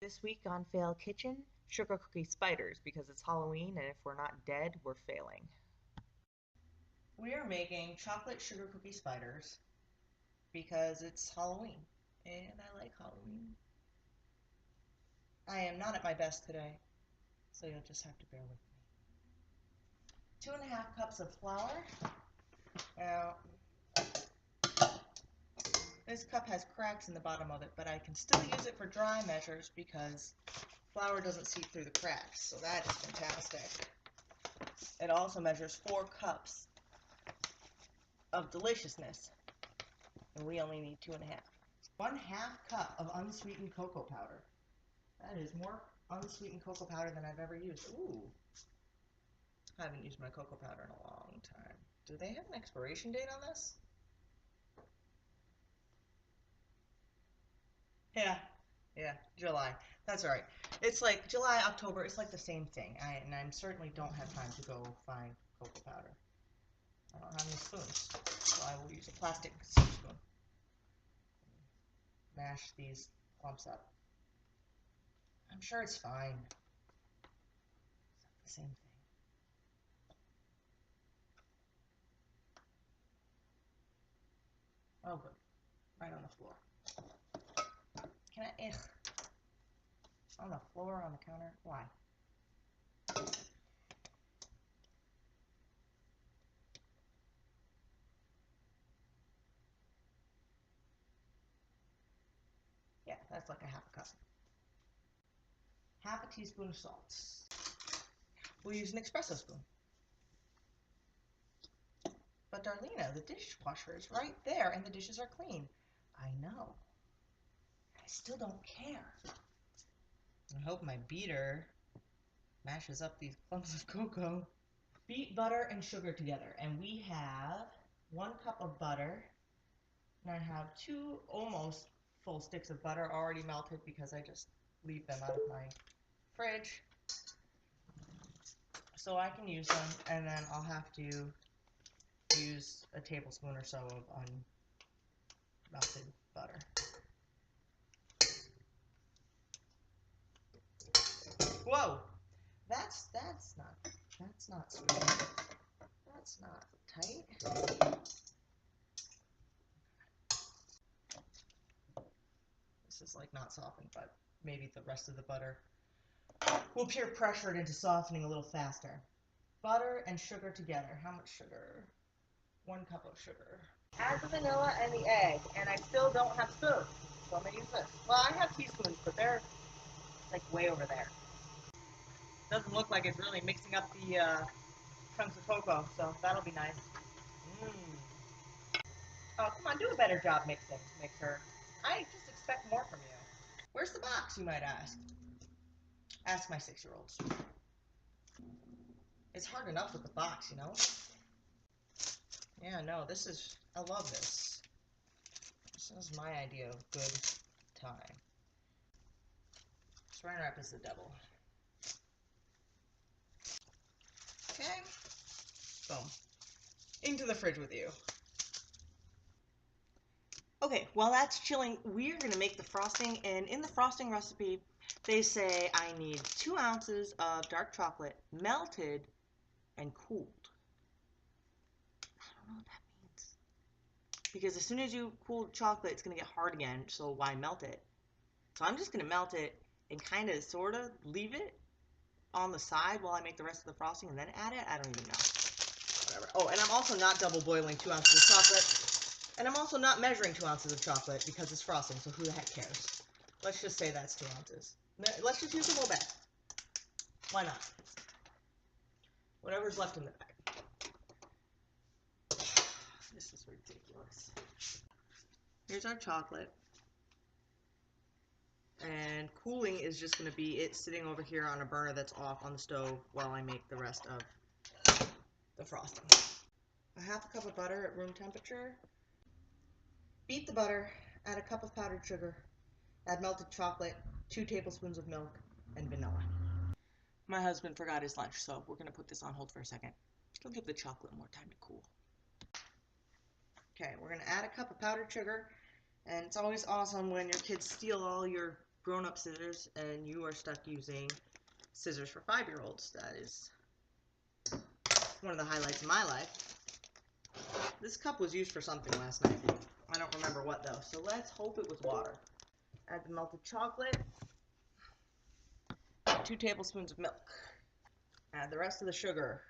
This week on Fail Kitchen, sugar cookie spiders because it's Halloween and if we're not dead, we're failing. We are making chocolate sugar cookie spiders because it's Halloween and I like Halloween. I am not at my best today, so you'll just have to bear with me. 2.5 cups of flour. Now, this cup has cracks in the bottom of it, but I can still use it for dry measures because flour doesn't seep through the cracks, so that is fantastic. It also measures 4 cups of deliciousness, and we only need 2.5. 1/2 cup of unsweetened cocoa powder. That is more unsweetened cocoa powder than I've ever used. Ooh, I haven't used my cocoa powder in a long time. Do they have an expiration date on this? Yeah, July. That's all right. It's like July, October. It's like the same thing. And I certainly don't have time to go find cocoa powder. I don't have any spoons, so I will use a plastic soup spoon. Mash these clumps up. I'm sure it's fine. It's the same thing. Oh, good. Right on the floor. Can I? Ugh. On the floor, on the counter? Why? Yeah, that's like a 1/2 cup. 1/2 teaspoon of salt. We'll use an espresso spoon. But Darlena, the dishwasher is right there and the dishes are clean. I know. I still don't care. I hope my beater mashes up these clumps of cocoa. Beat butter and sugar together, and we have 1 cup of butter, and I have 2 almost full sticks of butter already melted because I just leave them out of my fridge so I can use them, and then I'll have to use a tablespoon or so of unmelted butter. Whoa, that's not smooth. That's not tight. This is like not softened, but maybe the rest of the butter will peer pressure it into softening a little faster. Butter and sugar together. How much sugar? 1 cup of sugar. Add the vanilla and the egg, and I still don't have spoons, so I'm gonna use this. Well, I have teaspoons, but they're like way over there. Doesn't look like it's really mixing up the chunks of cocoa, so that'll be nice. Oh, come on, do a better job mixing, mixer. I just expect more from you. Where's the box, you might ask? Ask my 6-year-olds. It's hard enough with the box, you know? Yeah, no, I love this. This is my idea of good time. Saran wrap is the devil. Okay. Boom. Into the fridge with you. Okay, while that's chilling, we're going to make the frosting, and in the frosting recipe, they say I need 2 ounces of dark chocolate melted and cooled. I don't know what that means. Because as soon as you cool chocolate, it's going to get hard again, so why melt it? So I'm just going to melt it and kind of, sort of, leave it on the side while I make the rest of the frosting and then add it. I don't even know. Whatever. Oh, and I'm also not double boiling 2 ounces of chocolate. And I'm also not measuring 2 ounces of chocolate because it's frosting, so who the heck cares? Let's just say that's 2 ounces. Let's just use the whole bag. Why not? Whatever's left in the bag. This is ridiculous. Here's our chocolate. And cooling is just going to be it sitting over here on a burner that's off on the stove while I make the rest of the frosting. 1/2 cup of butter at room temperature. Beat the butter, add a cup of powdered sugar, add melted chocolate, 2 tablespoons of milk, and vanilla. My husband forgot his lunch, so we're going to put this on hold for a second. It'll give the chocolate more time to cool. Okay, we're going to add a cup of powdered sugar, and it's always awesome when your kids steal all your grown-up scissors and you are stuck using scissors for 5-year-olds. That is one of the highlights of my life. This cup was used for something last night. I don't remember what though, so let's hope it was water. Add the melted chocolate, 2 tablespoons of milk. Add the rest of the sugar.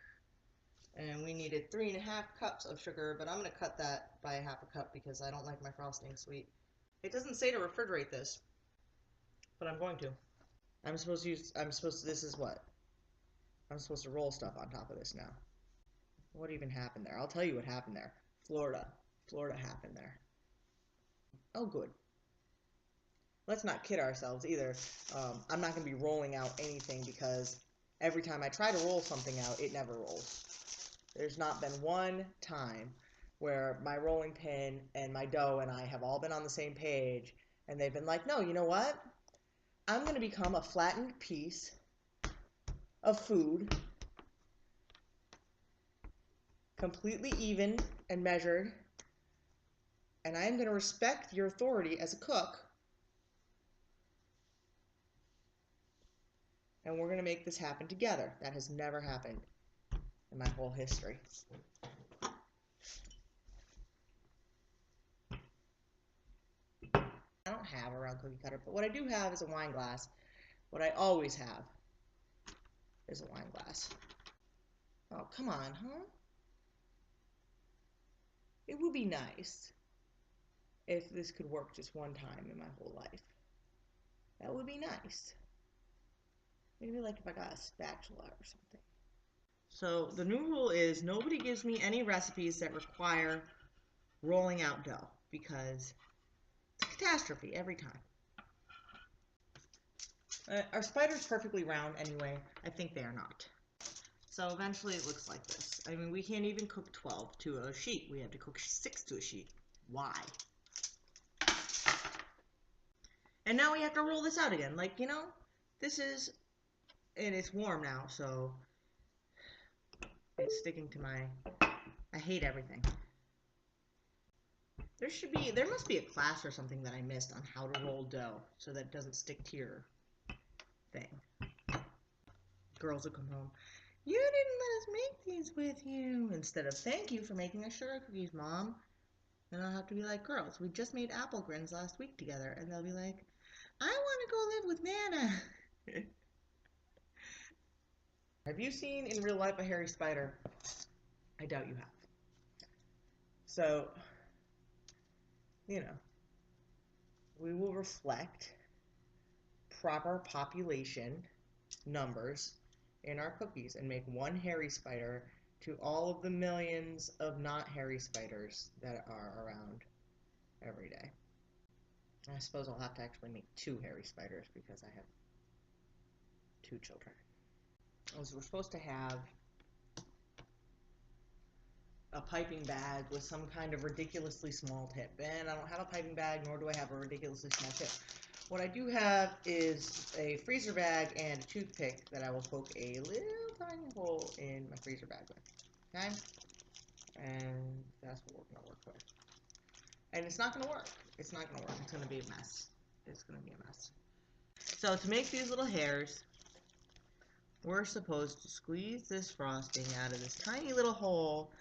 And we needed 3.5 cups of sugar, but I'm going to cut that by 1/2 cup because I don't like my frosting sweet. It doesn't say to refrigerate this, but I'm going to. This is what? I'm supposed to roll stuff on top of this now. What even happened there? I'll tell you what happened there. Florida happened there. Oh, good. Let's not kid ourselves either. I'm not going to be rolling out anything because every time I try to roll something out, it never rolls. There's not been one time where my rolling pin and my dough and I have all been on the same page and they've been like, no, you know what? I'm going to become a flattened piece of food, completely even and measured, and I am going to respect your authority as a cook, and we're going to make this happen together. That has never happened in my whole history. I don't have a round cookie cutter, but what I do have is a wine glass. What I always have is a wine glass. Oh, come on, huh? It would be nice if this could work just one time in my whole life. That would be nice. Maybe like if I got a spatula or something. So the new rule is nobody gives me any recipes that require rolling out dough because it's a catastrophe every time. Our spider's perfectly round anyway. I think they are not. So eventually it looks like this. I mean, we can't even cook 12 to a sheet. We have to cook 6 to a sheet. Why? And now we have to roll this out again. Like, you know, this is, and it's warm now, so it's sticking to my, I hate everything. There must be a class or something that I missed on how to roll dough so that it doesn't stick to your thing. Girls will come home. You didn't let us make these with you. Instead of, thank you for making us sugar cookies, Mom. And I'll have to be like, girls, we just made apple grins last week together. And they'll be like, I want to go live with Nana. Have you seen in real life a hairy spider? I doubt you have. So, you know, we will reflect proper population numbers in our cookies and make one hairy spider to all of the millions of not hairy spiders that are around every day. I suppose I'll have to actually make 2 hairy spiders because I have 2 children. So we're supposed to have a piping bag with some kind of ridiculously small tip. And I don't have a piping bag, nor do I have a ridiculously small tip. What I do have is a freezer bag and a toothpick that I will poke a little tiny hole in my freezer bag with. Okay? And that's what we're going to work with. And it's not going to work. It's not going to work. It's going to be a mess. It's going to be a mess. So to make these little hairs, we're supposed to squeeze this frosting out of this tiny little hole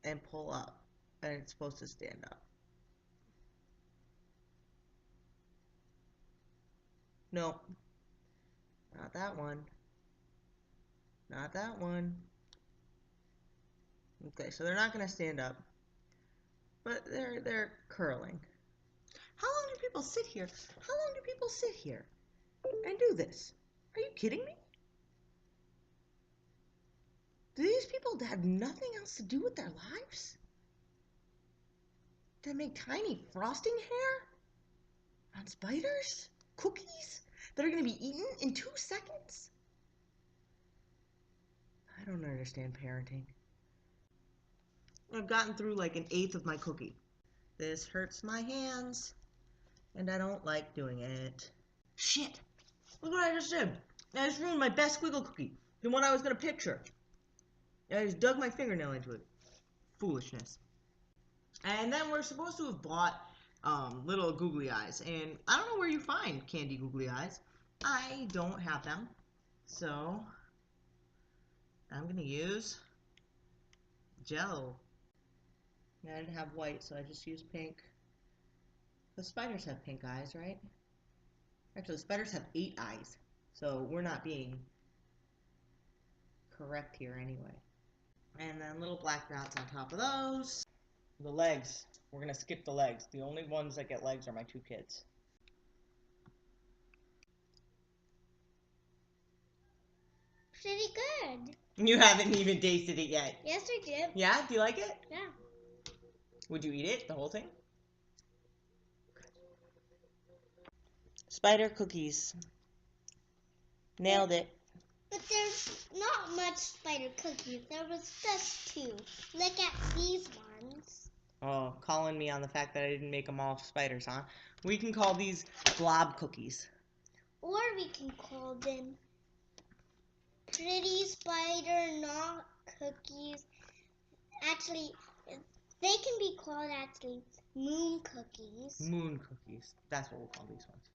and pull up. And it's supposed to stand up. No. Not that one. Not that one. Okay, so they're not going to stand up. But they're curling. How long do people sit here? How long do people sit here and do this? Are you kidding me? Do these people have nothing else to do with their lives? To make tiny frosting hair on spiders? Cookies that are going to be eaten in 2 seconds? I don't understand parenting. I've gotten through like 1/8 of my cookie. This hurts my hands, and I don't like doing it. Shit! Look what I just did. I just ruined my best squiggle cookie. The one I was going to picture. I just dug my fingernail into it. Foolishness. And then we're supposed to have bought little googly eyes. And I don't know where you find candy googly eyes. I don't have them. So I'm going to use gel. I didn't have white, so I just used pink. The spiders have pink eyes, right? Actually, spiders have 8 eyes. So we're not being correct here anyway. And then little black dots on top of those. The legs. We're going to skip the legs. The only ones that get legs are my 2 kids. Pretty good. You haven't even tasted it yet. Yes, I did. Yeah? Do you like it? Yeah. Would you eat it, the whole thing? Spider cookies. Nailed it. But there's not much spider cookies. There was just 2. Look at these ones. Oh, calling me on the fact that I didn't make them all spiders, huh? We can call these blob cookies. Or we can call them pretty spider not cookies. Actually, they can be called moon cookies. Moon cookies. That's what we'll call these ones.